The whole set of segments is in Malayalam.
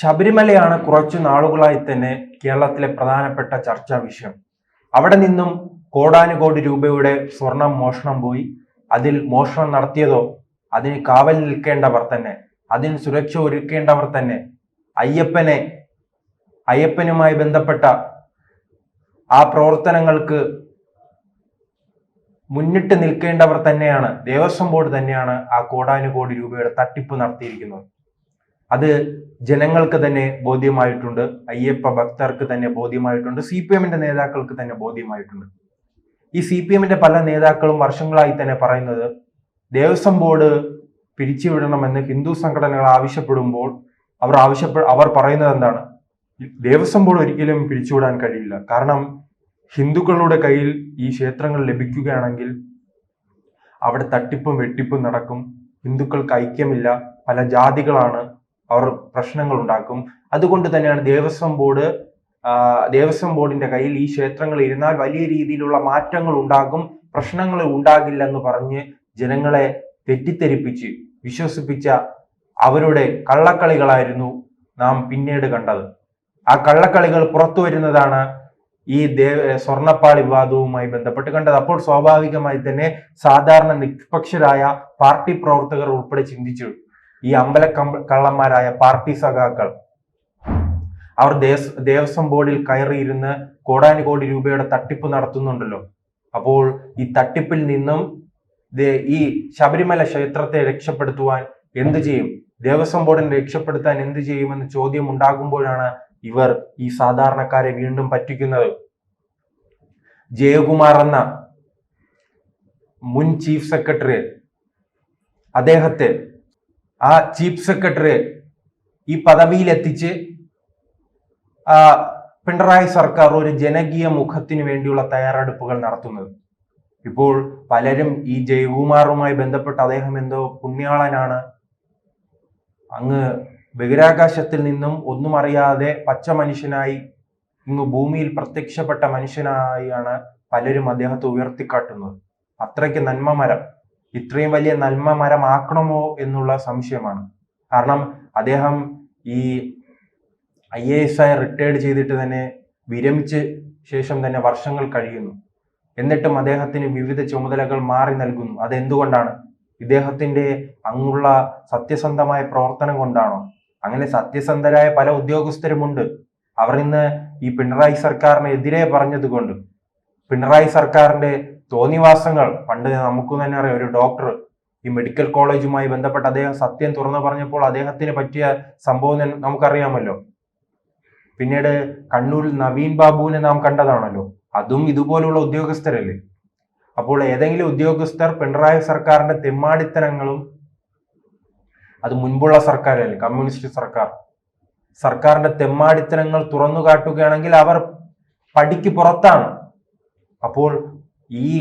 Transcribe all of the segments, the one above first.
ശബരിമലയാണ് കുറച്ചു നാളുകളായി തന്നെ കേരളത്തിലെ പ്രധാനപ്പെട്ട ചർച്ചാ വിഷയം. അവിടെ നിന്നും കോടാനുകോടി രൂപയുടെ സ്വർണം മോഷണം പോയി. അതിൽ മോഷണം നടത്തിയതോ അതിന് കാവൽ നിൽക്കേണ്ടവർ തന്നെ, അതിന് സുരക്ഷ ഒരുക്കേണ്ടവർ തന്നെ, അയ്യപ്പനുമായി ബന്ധപ്പെട്ട ആ പ്രവർത്തനങ്ങൾക്ക് മുന്നിട്ട് നിൽക്കേണ്ടവർ തന്നെയാണ്, ദേവസ്വം ബോർഡ് തന്നെയാണ് ആ കോടാനുകോടി രൂപയുടെ തട്ടിപ്പ് നടത്തിയിരിക്കുന്നത്. അത് ജനങ്ങൾക്ക് തന്നെ ബോധ്യമായിട്ടുണ്ട്, അയ്യപ്പ ഭക്തർക്ക് തന്നെ ബോധ്യമായിട്ടുണ്ട്, CPM നേതാക്കൾക്ക് തന്നെ ബോധ്യമായിട്ടുണ്ട്. ഈ CPM പല നേതാക്കളും വർഷങ്ങളായി തന്നെ പറയുന്നത് ദേവസ്വം ബോർഡ് പിരിച്ചുവിടണമെന്ന് ഹിന്ദു സംഘടനകൾ ആവശ്യപ്പെടുമ്പോൾ അവർ പറയുന്നത് എന്താണ്? ദേവസ്വം ബോർഡ് ഒരിക്കലും പിരിച്ചുവിടാൻ കഴിയില്ല. കാരണം ഹിന്ദുക്കളുടെ കയ്യിൽ ഈ ക്ഷേത്രങ്ങൾ ലഭിക്കുകയാണെങ്കിൽ അവിടെ തട്ടിപ്പും വെട്ടിപ്പും നടക്കും, ഹിന്ദുക്കൾക്ക് ഐക്യമില്ല, പല ജാതികളാണ്, അവർ പ്രശ്നങ്ങൾ ഉണ്ടാക്കും. അതുകൊണ്ട് തന്നെയാണ് ദേവസ്വം ബോർഡിന്റെ കയ്യിൽ ഈ ക്ഷേത്രങ്ങൾ ഇരുന്നാൽ വലിയ രീതിയിലുള്ള മാറ്റങ്ങൾ ഉണ്ടാകും, പ്രശ്നങ്ങൾ ഉണ്ടാകില്ലെന്ന് പറഞ്ഞ് ജനങ്ങളെ തെറ്റിദ്ധരിപ്പിച്ച് വിശ്വസിപ്പിച്ച അവരുടെ കള്ളക്കളികളായിരുന്നു നാം പിന്നീട് കണ്ടത്. ആ കള്ളക്കളികൾ പുറത്തു വരുന്നതാണ് ഈ സ്വർണ്ണപ്പാളി വിവാദവുമായി ബന്ധപ്പെട്ട് കണ്ടത്. അപ്പോൾ സ്വാഭാവികമായി തന്നെ സാധാരണ നിഷ്പക്ഷരായ പാർട്ടി പ്രവർത്തകർ ഉൾപ്പെടെ ചിന്തിച്ചു, ഈ കള്ളന്മാരായ പാർട്ടി സഖാക്കൾ അവർ ദേവസ്വം ബോർഡിൽ കയറിയിരുന്ന് കോടാനുകോടി രൂപയുടെ തട്ടിപ്പ് നടത്തുന്നുണ്ടല്ലോ, അപ്പോൾ ഈ തട്ടിപ്പിൽ നിന്നും ഈ ശബരിമല ക്ഷേത്രത്തെ രക്ഷപ്പെടുത്തുവാൻ എന്ത് ചെയ്യും, ദേവസ്വം ബോർഡിനെ രക്ഷപ്പെടുത്താൻ എന്ത് ചെയ്യുമെന്ന് ചോദ്യം ഉണ്ടാകുമ്പോഴാണ് ഇവർ ഈ സാധാരണക്കാരെ വീണ്ടും പറ്റിക്കുന്നത്. ജയകുമാർ എന്ന മുൻ ചീഫ് സെക്രട്ടറി, അദ്ദേഹത്തെ ആ ചീഫ് സെക്രട്ടറി ഈ പദവിയിലെത്തിച്ച് പിണറായി സർക്കാർ ഒരു ജനകീയ മുഖത്തിന് വേണ്ടിയുള്ള തയ്യാറെടുപ്പുകൾ നടത്തുന്നത്. ഇപ്പോൾ പലരും ഈ ജയകുമാറുമായി ബന്ധപ്പെട്ട് അദ്ദേഹം എന്തോ പുണ്യാളനാണ്, അങ്ങ് ബഹിരാകാശത്തിൽ നിന്നും ഒന്നും അറിയാതെ പച്ച മനുഷ്യനായി ഇന്ന് ഭൂമിയിൽ പ്രത്യക്ഷപ്പെട്ട മനുഷ്യനായാണ് പലരും അദ്ദേഹത്തെ ഉയർത്തിക്കാട്ടുന്നത്. അത്രയ്ക്ക് നന്മമരം, ഇത്രയും വലിയ നന്മമരം ആക്കണമോ എന്നുള്ള സംശയമാണ്. കാരണം അദ്ദേഹം ഈ IAS ആയി റിട്ടയർഡ് ചെയ്തിട്ട് തന്നെ വിരമിച്ച ശേഷം തന്നെ വർഷങ്ങൾ കഴിയുന്നു. എന്നിട്ടും അദ്ദേഹത്തിന് വിവിധ ചുമതലകൾ മാറി നൽകുന്നു. അതെന്തുകൊണ്ടാണ്? ഇദ്ദേഹത്തിന്റെ അങ്ങുള്ള സത്യസന്ധമായ പ്രവർത്തനം കൊണ്ടാണോ? അങ്ങനെ സത്യസന്ധരായ പല ഉദ്യോഗസ്ഥരുമുണ്ട്. അവർ ഇന്ന് ഈ പിണറായി സർക്കാരിന് എതിരെ പറഞ്ഞത് കൊണ്ട്, പിണറായി സർക്കാരിന്റെ തോന്നിവാസങ്ങൾ പണ്ട് നമുക്ക് തന്നെ അറിയാം. ഒരു ഡോക്ടർ ഈ മെഡിക്കൽ കോളേജുമായി ബന്ധപ്പെട്ട് അദ്ദേഹം സത്യം തുറന്നു പറഞ്ഞപ്പോൾ അദ്ദേഹത്തിന് പറ്റിയ സംഭവം നമുക്കറിയാമല്ലോ. പിന്നീട് കണ്ണൂരിൽ നവീൻ ബാബുവിനെ നാം കണ്ടതാണല്ലോ, അതും ഇതുപോലുള്ള ഉദ്യോഗസ്ഥരല്ലേ. അപ്പോൾ ഏതെങ്കിലും ഉദ്യോഗസ്ഥർ പിണറായി സർക്കാരിന്റെ തെമ്മാടിത്തരങ്ങളും, അത് മുൻപുള്ള സർക്കാരല്ലേ, കമ്മ്യൂണിസ്റ്റ് സർക്കാരിന്റെ തെമ്മാടിത്തരങ്ങൾ തുറന്നു കാട്ടുകയാണെങ്കിൽ അവർ പടിക്ക് പുറത്താണ്. അപ്പോൾ ഈ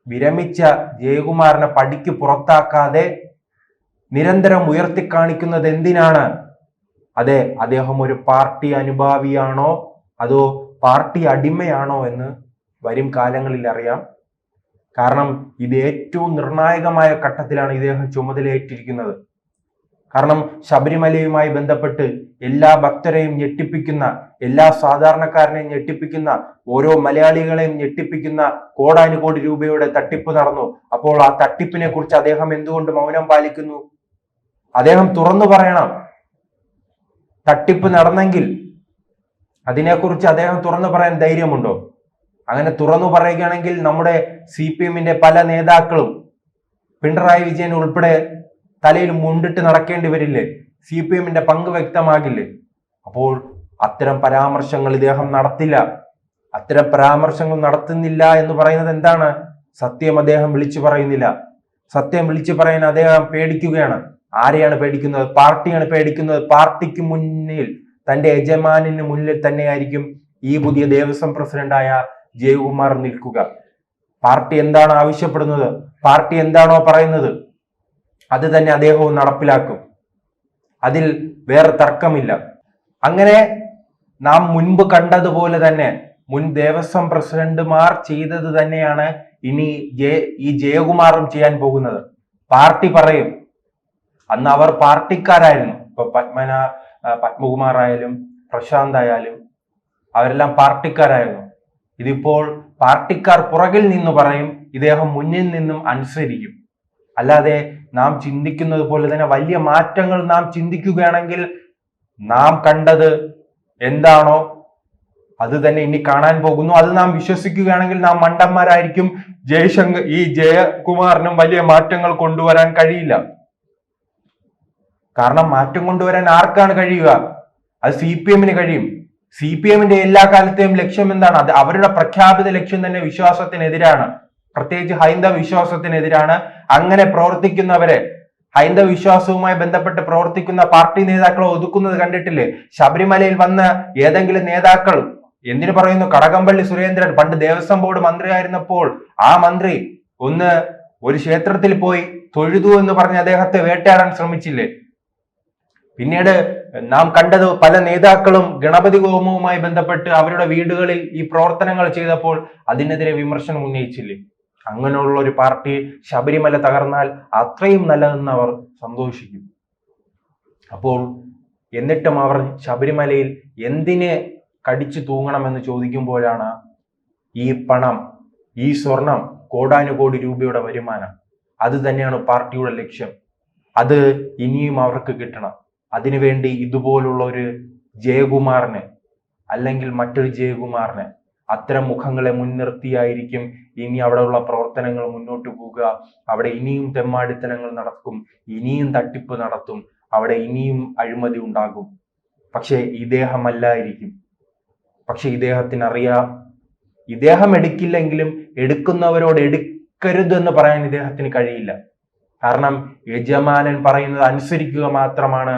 വിരമിച്ച ജയകുമാറിനെ പടിക്ക് പുറത്താക്കാതെ നിരന്തരം ഉയർത്തിക്കാണിക്കുന്നത് എന്തിനാണ്? അതെ, അദ്ദേഹം ഒരു പാർട്ടി അനുഭാവിയാണോ അതോ പാർട്ടി അടിമയാണോ എന്ന് വരും കാലങ്ങളിൽ അറിയാം. കാരണം ഇത് ഏറ്റവും നിർണായകമായ ഘട്ടത്തിലാണ് ഇദ്ദേഹം ചുമതലയേറ്റിരിക്കുന്നത്. കാരണം ശബരിമലയുമായി ബന്ധപ്പെട്ട് എല്ലാ ഭക്തരെയും ഞെട്ടിപ്പിക്കുന്ന, എല്ലാ സാധാരണക്കാരനെയും ഞെട്ടിപ്പിക്കുന്ന, ഓരോ മലയാളികളെയും ഞെട്ടിപ്പിക്കുന്ന കോടാനുകോടി രൂപയുടെ തട്ടിപ്പ് നടന്നു. അപ്പോൾ ആ തട്ടിപ്പിനെ കുറിച്ച് അദ്ദേഹം എന്തുകൊണ്ട് മൗനം പാലിക്കുന്നു? അദ്ദേഹം തുറന്നു പറയണം. തട്ടിപ്പ് നടന്നെങ്കിൽ അതിനെക്കുറിച്ച് അദ്ദേഹം തുറന്നു പറയാൻ ധൈര്യമുണ്ടോ? അങ്ങനെ തുറന്നു പറയുകയാണെങ്കിൽ നമ്മുടെ CPM പല നേതാക്കളും, പിണറായി വിജയൻ ഉൾപ്പെടെ തലയിൽ മുണ്ടിട്ട് നടക്കേണ്ടി വരില്ലേ? CPM പങ്ക് വ്യക്തമാകില്ലേ? അപ്പോൾ അത്തരം പരാമർശങ്ങൾ ഇദ്ദേഹം നടത്തില്ല. അത്തരം പരാമർശങ്ങൾ നടത്തുന്നില്ല എന്ന് പറയുന്നത് എന്താണ്? സത്യം അദ്ദേഹം വിളിച്ചു പറയുന്നില്ല. സത്യം വിളിച്ചു പറയാൻ അദ്ദേഹം പേടിക്കുകയാണ്. ആരെയാണ് പേടിക്കുന്നത്? പാർട്ടിയാണ് പേടിക്കുന്നത്. പാർട്ടിക്ക് മുന്നിൽ, തന്റെ യജമാനിന് മുന്നിൽ തന്നെയായിരിക്കും ഈ പുതിയ ദേവസ്വം പ്രസിഡന്റായ ജയകുമാർ നിൽക്കുക. പാർട്ടി എന്താണ് ആവശ്യപ്പെടുന്നത്, പാർട്ടി എന്താണോ പറയുന്നത് അത് തന്നെ അദ്ദേഹവും നടപ്പിലാക്കും. അതിൽ വേറെ തർക്കമില്ല. അങ്ങനെ നാം മുൻപ് കണ്ടതുപോലെ തന്നെ മുൻ ദേവസ്വം പ്രസിഡന്റുമാർ ചെയ്തത് തന്നെയാണ് ഇനി ഈ ജയകുമാറും ചെയ്യാൻ പോകുന്നത്. പാർട്ടി പറയും, അന്ന് അവർ പാർട്ടിക്കാരായിരുന്നു. ഇപ്പൊ പത്മകുമാർ ആയാലും പ്രശാന്ത് ആയാലും അവരെല്ലാം പാർട്ടിക്കാരായിരുന്നു. ഇതിപ്പോൾ പാർട്ടിക്കാർ പുറകിൽ നിന്ന് പറയും, ഇദ്ദേഹം മുന്നിൽ നിന്നും അനുസരിക്കും. അല്ലാതെ നാം ചിന്തിക്കുന്നത് പോലെ തന്നെ വലിയ മാറ്റങ്ങൾ നാം ചിന്തിക്കുകയാണെങ്കിൽ നാം കണ്ടത് എന്താണോ അത് തന്നെ ഇനി കാണാൻ പോകുന്നു. അത് നാം വിശ്വസിക്കുകയാണെങ്കിൽ നാം മണ്ടന്മാരായിരിക്കും. ജയകുമാറിനും വലിയ മാറ്റങ്ങൾ കൊണ്ടുവരാൻ കഴിയില്ല. കാരണം മാറ്റം കൊണ്ടുവരാൻ ആർക്കാണ് കഴിയുക? അത് CPM-ന് കഴിയും. CPM-ന്റെ എല്ലാ കാലത്തെയും ലക്ഷ്യം എന്താണ്? അത് അവരുടെ പ്രഖ്യാപിത ലക്ഷ്യം തന്നെ വിശ്വാസത്തിനെതിരാണ്, പ്രത്യേകിച്ച് ഹൈന്ദവ വിശ്വാസത്തിനെതിരാണ്. അങ്ങനെ പ്രവർത്തിക്കുന്നവരെ, ഹൈന്ദവ വിശ്വാസവുമായി ബന്ധപ്പെട്ട് പ്രവർത്തിക്കുന്ന പാർട്ടി നേതാക്കളെ ഒതുക്കുന്നത് കണ്ടിട്ടില്ലേ? ശബരിമലയിൽ വന്ന ഏതെങ്കിലും നേതാക്കൾ, എന്തിനു പറയുന്നു, കടകംപള്ളി സുരേന്ദ്രൻ പണ്ട് ദേവസ്വം ബോർഡ് മന്ത്രിയായിരുന്നപ്പോൾ ആ മന്ത്രി ഒരു ക്ഷേത്രത്തിൽ പോയി തൊഴുതു എന്ന് പറഞ്ഞ് അദ്ദേഹത്തെ വേട്ടയാടാൻ ശ്രമിച്ചില്ലേ? പിന്നീട് നാം കണ്ടത് പല നേതാക്കളും ഗണപതി ഹോമവുമായി ബന്ധപ്പെട്ട് അവരുടെ വീടുകളിൽ ഈ പ്രവർത്തനങ്ങൾ ചെയ്തപ്പോൾ അതിനെതിരെ വിമർശനം ഉന്നയിച്ചില്ലേ? അങ്ങനെയുള്ള ഒരു പാർട്ടി ശബരിമല തകർന്നാൽ അത്രയും നല്ലതെന്ന് അവർ സന്തോഷിക്കും. അപ്പോൾ എന്നിട്ടും അവർ ശബരിമലയിൽ എന്തിനെ കടിച്ചു തൂങ്ങണമെന്ന് ചോദിക്കുമ്പോഴാണ് ഈ പണം, ഈ സ്വർണം, കോടാനുകോടി രൂപയുടെ വരുമാനം, അത് തന്നെയാണ് പാർട്ടിയുടെ ലക്ഷ്യം. അത് ഇനിയും അവർക്ക് കിട്ടണം. അതിനുവേണ്ടി ഇതുപോലുള്ള ഒരു ജയകുമാറിന് അല്ലെങ്കിൽ മറ്റൊരു ജയകുമാറിന്, അത്തരം മുഖങ്ങളെ മുൻനിർത്തിയായിരിക്കും ഇനി അവിടെയുള്ള പ്രവർത്തനങ്ങൾ മുന്നോട്ട് പോവുക. അവിടെ ഇനിയും തെമ്മാടിത്തനങ്ങൾ നടക്കും, ഇനിയും തട്ടിപ്പ് നടത്തും, അവിടെ ഇനിയും അഴിമതി ഉണ്ടാകും. പക്ഷെ ഇദ്ദേഹമല്ലായിരിക്കും. പക്ഷെ ഇദ്ദേഹത്തിനറിയാം, ഇദ്ദേഹം എടുക്കില്ലെങ്കിലും എടുക്കുന്നവരോട് എടുക്കരുതെന്ന് പറയാൻ ഇദ്ദേഹത്തിന് കഴിയില്ല. കാരണം യജമാനൻ പറയുന്നത് അനുസരിക്കുക മാത്രമാണ്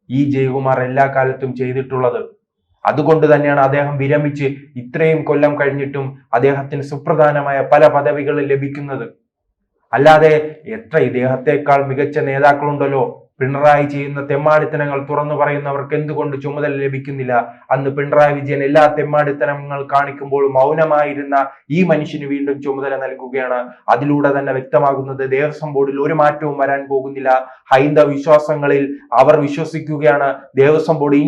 ഈ ജയകുമാർ എല്ലാ കാലത്തും ചെയ്തിട്ടുള്ളത്. അതുകൊണ്ട് തന്നെയാണ് അദ്ദേഹം വിരമിച്ച് ഇത്രയും കൊല്ലം കഴിഞ്ഞിട്ടും അദ്ദേഹത്തിന് സുപ്രധാനമായ പല പദവികളും ലഭിക്കുന്നത്. അല്ലാതെ എത്ര ഇദ്ദേഹത്തെക്കാൾ മികച്ച നേതാക്കളുണ്ടല്ലോ, പിണറായി ചെയ്യുന്ന തെമ്മാടിത്തനങ്ങൾ തുറന്നു പറയുന്നവർക്ക് എന്തുകൊണ്ട് ചുമതല ലഭിക്കുന്നില്ല? അന്ന് പിണറായി വിജയൻ എല്ലാ തെമ്മാടിത്തനങ്ങൾ കാണിക്കുമ്പോൾ മൗനമായിരുന്ന ഈ മനുഷ്യന് വീണ്ടും ചുമതല നൽകുകയാണ്. അതിലൂടെ തന്നെ വ്യക്തമാകുന്നത് ദേവസ്വം ബോർഡിൽ ഒരു മാറ്റവും വരാൻ പോകുന്നില്ല. ഹൈന്ദവ വിശ്വാസങ്ങളിൽ അവർ വിശ്വസിക്കുകയാണ് ദേവസ്വം ബോർഡ്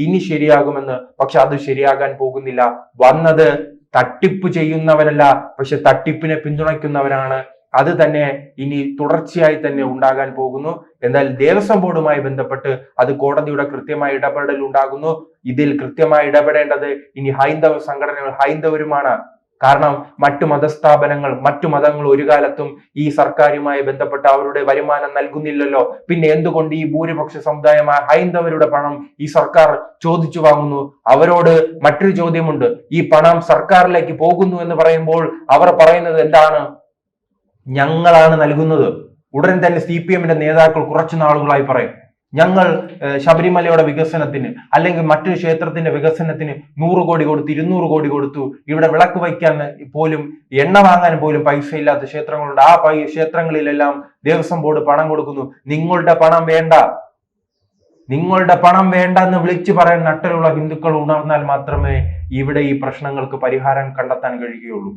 ഇനി ശരിയാകുമെന്ന്. പക്ഷെ അത് ശരിയാകാൻ പോകുന്നില്ല. വന്നത് തട്ടിപ്പ് ചെയ്യുന്നവരല്ല, പക്ഷെ തട്ടിപ്പിനെ പിന്തുണയ്ക്കുന്നവരാണ്. അത് തന്നെ ഇനി തുടർച്ചയായി തന്നെ ഉണ്ടാകാൻ പോകുന്നു. എന്നാൽ ദേവസ്വം ബോർഡുമായി ബന്ധപ്പെട്ട് അത് കോടതിയുടെ കൃത്യമായ ഇടപെടൽ ഉണ്ടാകുന്നു. ഇതിൽ കൃത്യമായി ഇടപെടേണ്ടത് ഇനി ഹൈന്ദവ സംഘടനകൾ, ഹൈന്ദവരുമാണ്. കാരണം മറ്റു മതസ്ഥാപനങ്ങൾ, മറ്റു മതങ്ങൾ ഒരു കാലത്തും ഈ സർക്കാരുമായി ബന്ധപ്പെട്ട് അവരുടെ വരുമാനം നൽകുന്നില്ലല്ലോ. പിന്നെ എന്തുകൊണ്ട് ഈ ഭൂരിപക്ഷ സമുദായമായ ഹൈന്ദവരുടെ പണം ഈ സർക്കാർ ചോദിച്ചു വാങ്ങുന്നു? അവരോട് മറ്റൊരു ചോദ്യമുണ്ട്. ഈ പണം സർക്കാരിലേക്ക് പോകുന്നു എന്ന് പറയുമ്പോൾ അവർ പറയുന്നത് എന്താണ്? ഞങ്ങളാണ് നൽകുന്നത്. ഉടൻ തന്നെ CPM-ന്റെ നേതാക്കൾ കുറച്ചു നാളുകളായി പറയും, ഞങ്ങൾ ശബരിമലയുടെ വികസനത്തിന് അല്ലെങ്കിൽ മറ്റൊരു ക്ഷേത്രത്തിന്റെ വികസനത്തിന് 100 കോടി കൊടുത്തു, 200 കോടി കൊടുത്തു. ഇവിടെ വിളക്ക് വയ്ക്കാൻ പോലും, എണ്ണ വാങ്ങാൻ പോലും പൈസ ഇല്ലാത്ത ക്ഷേത്രങ്ങളുണ്ട്. ആ ക്ഷേത്രങ്ങളിലെല്ലാം ദേവസ്വം ബോർഡ് പണം കൊടുക്കുന്നു. നിങ്ങളുടെ പണം വേണ്ട എന്ന് വിളിച്ചു പറയാൻ നട്ടലുള്ള ഹിന്ദുക്കൾ ഉണർന്നാൽ മാത്രമേ ഇവിടെ ഈ പ്രശ്നങ്ങൾക്ക് പരിഹാരം കണ്ടെത്താൻ കഴിയുകയുള്ളൂ.